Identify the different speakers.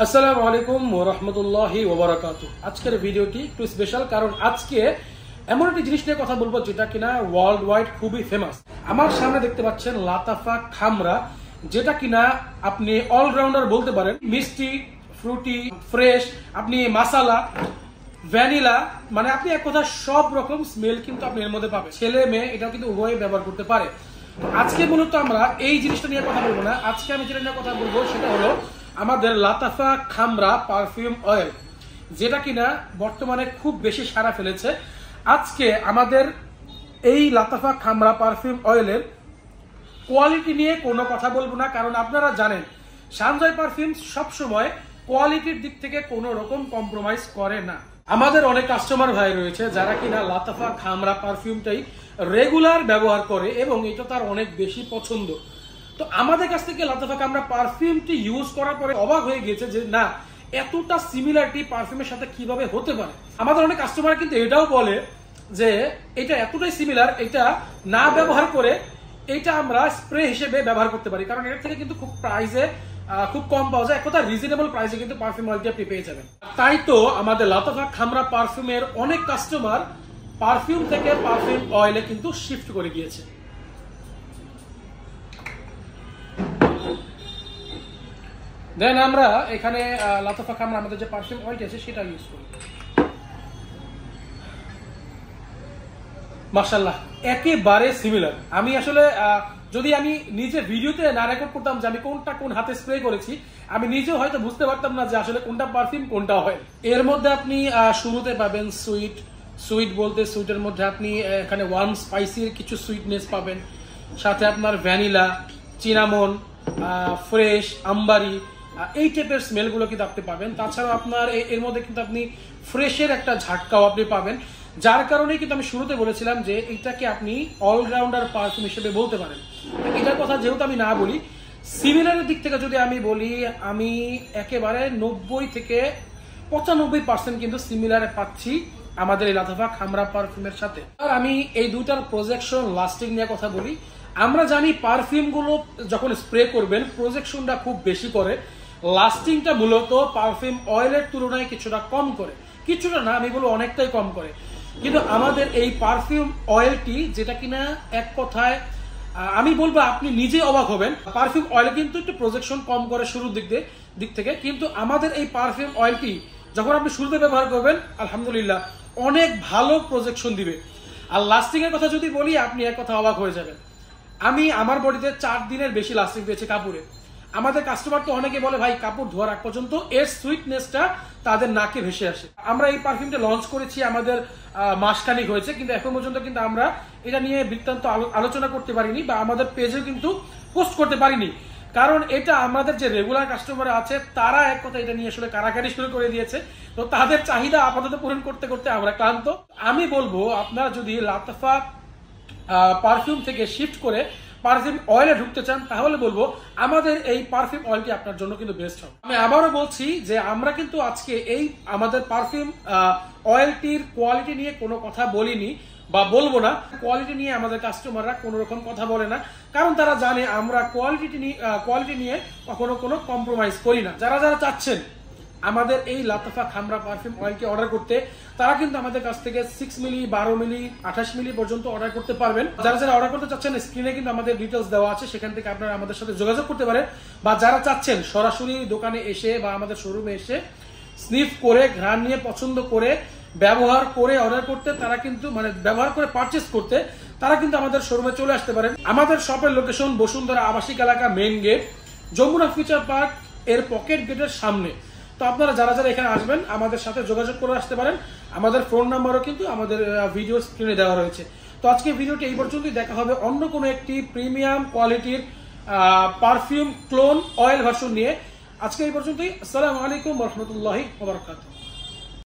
Speaker 1: আসসালামু আলাইকুম ওয়া রাহমাতুল্লাহি ওয়া বারাকাতুহু। আজকের ভিডিওটি একটু স্পেশাল, কারণ আজকে এমন একটি জিনিস নিয়ে কথা বলবো যেটা কিনা ওয়ার্ল্ড ওয়াইড খুবই ফেমাস। আমার সামনে দেখতে পাচ্ছেন লাতাফা খামরা, যেটা কিনা আপনি অলরাউন্ডার বলতে পারেন। মিষ্টি, ফ্রুটি, ফ্রেশ, আপনি মাসালা, ভ্যানিলা, মানে আপনি এক কথা সব রকম স্মেল কিন্তু আপনি এর মধ্যে পাবেন। ছেলে মেয়ে এটা কিন্তু উভয়ে ব্যবহার করতে পারে। আজকে মূলত আমরা এই জিনিসটা নিয়ে কথা বলবো না। আজকে আমি যেটা নিয়ে কথা বলবো সেটা হলো আমাদের লাতাফা খামরা পারফিউম অয়েল, যেটা কিনা বর্তমানে খুব বেশি সাড়া ফেলেছে। আজকে আমাদের এই লাতাফা খামরা পারফিউম অয়েলের কোয়ালিটি নিয়ে কোনো কথা বলবো না, কারণ আপনারা জানেন সানজয় পারফিউম সবসময় কোয়ালিটির দিক থেকে কোনো রকম কম্প্রোমাইজ করে না। আমাদের অনেক কাস্টমার ভাই রয়েছে যারা কিনা লাতাফা খামরা পারফিউমটাই রেগুলার ব্যবহার করে এবং এটা তার অনেক বেশি পছন্দ। তো আমাদের কাছ থেকে লাতাফা খামরা পারফিউমটি ইউজ করার পরে অবাক হয়ে গেছে যে না, এতটা সিমিলারিটি পারফিউমের সাথে কিভাবে হতে পারে। আমাদের অনেক কাস্টমার কিন্তু এটাও বলে যে এটা এতটাই সিমিলার, এটা না ব্যবহার করে এটা আমরা স্প্রে হিসেবে ব্যবহার করতে পারি, কারণ এর থেকে কিন্তু খুব প্রাইসে খুব কম পাওয়া যায়। এক কথা রিজনেবল প্রাইসে কিন্তু পারফিউম অয়েলটি আপনি পেয়ে যাবেন। তাই তো আমাদের লাতাফা খামরা পারফিউমের অনেক কাস্টমার পারফিউম থেকে পারফিউম অয়েলে কিন্তু শিফট করে গিয়েছে। দেন আমরা এখানে লাতাফা খামরা আমাদের যে পারফিউম অয়েলটি আছে সেটা ইউজ করি। মাশাআল্লাহ একেবারে সিমিলার। আমি আসলে যদি আমি নিজে ভিডিওতে না রেকর্ড করতাম যে আমি কোনটা কোন হাতে স্প্রে করেছি, আমি নিজেও হয়তো বুঝতে পারতাম না যে আসলে কোনটা পারফিউম কোনটা অয়েল। এর মধ্যে আপনি শুরুতে পাবেন সুইট বলতে সুইটের মধ্যে আপনি এখানে ওয়ার্ম স্পাইসির কিছু সুইটনেস পাবেন, সাথে আপনার ভ্যানিলা, চিনামন, ফ্রেশ, আম্বারি, এই টাইপের স্মেলগুলো কিন্তু আপনি পাবেন। তাছাড়াও আপনার এর মধ্যে কিন্তু আপনি ফ্রেশের একটা ঝাটকাও আপনি পাবেন, যার কারণে কিন্তু আমি শুরুতে বলেছিলাম যে এটাকে আপনি অলরাউন্ডার পারফিউম হিসেবে বলতে পারেন। এটার কথা যেহেতু আমি না বলি, সিমিলারের দিক থেকে যদি আমি বলি, আমি একেবারে 90 থেকে 95% কিন্তু সিমিলারে পাচ্ছি আমাদের এই লাতাফা খামরা পারফিউমের সাথে। আর আমি এই দুটার প্রজেকশন লাস্টিং নিয়ে কথা বলি। আমরা জানি পারফিউম গুলো যখন স্প্রে করবেন প্রজেকশনটা খুব বেশি করে, লাস্টিংটা মূলত পারফিউম অয়েলের তুলনায় কিছুটা কম করে, কিছুটা না আমি বলবো অনেকটাই কম করে। কিন্তু আমাদের এই পারফিউম অয়েলটি, যেটা কিনা এক কথায় আমি বলবো আপনি নিজে অবাক হবেন, পারফিউম অয়েল কিন্তু একটু প্রজেকশন কম করে শুরুর দিক থেকে, কিন্তু আমাদের এই পারফিউম অয়েলটি যখন আপনি শুরুতে ব্যবহার করবেন আলহামদুলিল্লাহ অনেক ভালো প্রজেকশন দিবে। আর লাস্টিং এর কথা যদি বলি, আপনি এক কথা অবাক হয়ে যাবেন। আমি আমার বডিতে 4 দিনের বেশি লাস্টিং পেয়েছি কাপড়ে। আমাদের কাস্টমার তো অনেকে বলে ভাই কাপড় ধোয়ার আগ পর্যন্ত এর সুইটনেসটা তাদের নাকে ভেসে আসে। আমরা এই পারফিউমটা লঞ্চ করেছি আমাদের মাসখানিক হয়েছে, কিন্তু এখন পর্যন্ত কিন্তু আমরা এটা নিয়ে বৃত্তান্ত আলোচনা করতে পারিনি বা আমাদের পেজেও কিন্তু পোস্ট করতে পারিনি, কারণ এটা আমাদের যে রেগুলার কাস্টমার আছে তারা এক কথা এটা নিয়ে আসলে কারাকারি শুরু করে দিয়েছে। তো তাদের চাহিদা আপাতত পূরণ করতে করতে আমরা ক্লান্ত। আমি বলবো আপনারা যদি লাতাফা পারফিউম থেকে শিফট করে পারফিউম অয়েলে ঢুকতে চান, তাহলে বলবো আমাদের এই পারফিউম অয়েলটি আপনার জন্য কিন্তু বেস্ট হবে। আমি আবারও বলছি যে আমরা কিন্তু আজকে এই আমাদের পারফিউম অয়েলটির কোয়ালিটি নিয়ে কোনো কথা বলিনি বা বলবো না। কোয়ালিটি নিয়ে আমাদের কাস্টমাররা কোনো রকম কথা বলে না, কারণ তারা জানে আমরা কোয়ালিটি নিয়ে কখনো কোনো কম্প্রোমাইজ করি না। যারা যারা চাচ্ছেন আমাদের এই লাতাফা খামরা পারফিউম অয়েলকে অর্ডার করতে, তারা কিন্তু আমাদের কাছ থেকে 6 মিলি, 12 মিলি, 28 মিলি পর্যন্ত অর্ডার করতে পারবেন। যারা যারা অর্ডার করতে চাচ্ছেন স্ক্রিনে কিন্তু আমাদের ডিটেলস দেওয়া আছে, সেখান থেকে আপনারা আমাদের সাথে যোগাযোগ করতে পারেন। বা যারা চাচ্ছেন সরাসরি দোকানে এসে বা আমাদের শোরুমে এসে স্নিফ করে, ঘ্রাণ নিয়ে পছন্দ করে, ব্যবহার করে অর্ডার করতে, তারা কিন্তু মানে ব্যবহার করে পারচেস করতে, তারা কিন্তু আমাদের শোরুমে চলে আসতে পারেন। আমাদের শপের লোকেশন বসুন্ধরা আবাসিক এলাকা, main gate, Jamuna Future Park এর পকেট গেটের সামনে। তো আপনারা যারা যারা এখানে আসবেন আমাদের সাথে যোগাযোগ করে আসতে পারেন। আমাদের ফোন নাম্বারও কিন্তু আমাদের ভিডিও স্ক্রিনে দেওয়া রয়েছে। তো আজকে ভিডিওটি এই পর্যন্তই। দেখা হবে অন্য কোনো একটি প্রিমিয়াম কোয়ালিটির পারফিউম ক্লোন অয়েল ভার্সন নিয়ে। আজকে এই পর্যন্তই। আসসালামু আলাইকুম ওয়া রাহমাতুল্লাহি ওয়া বারাকাতুহু।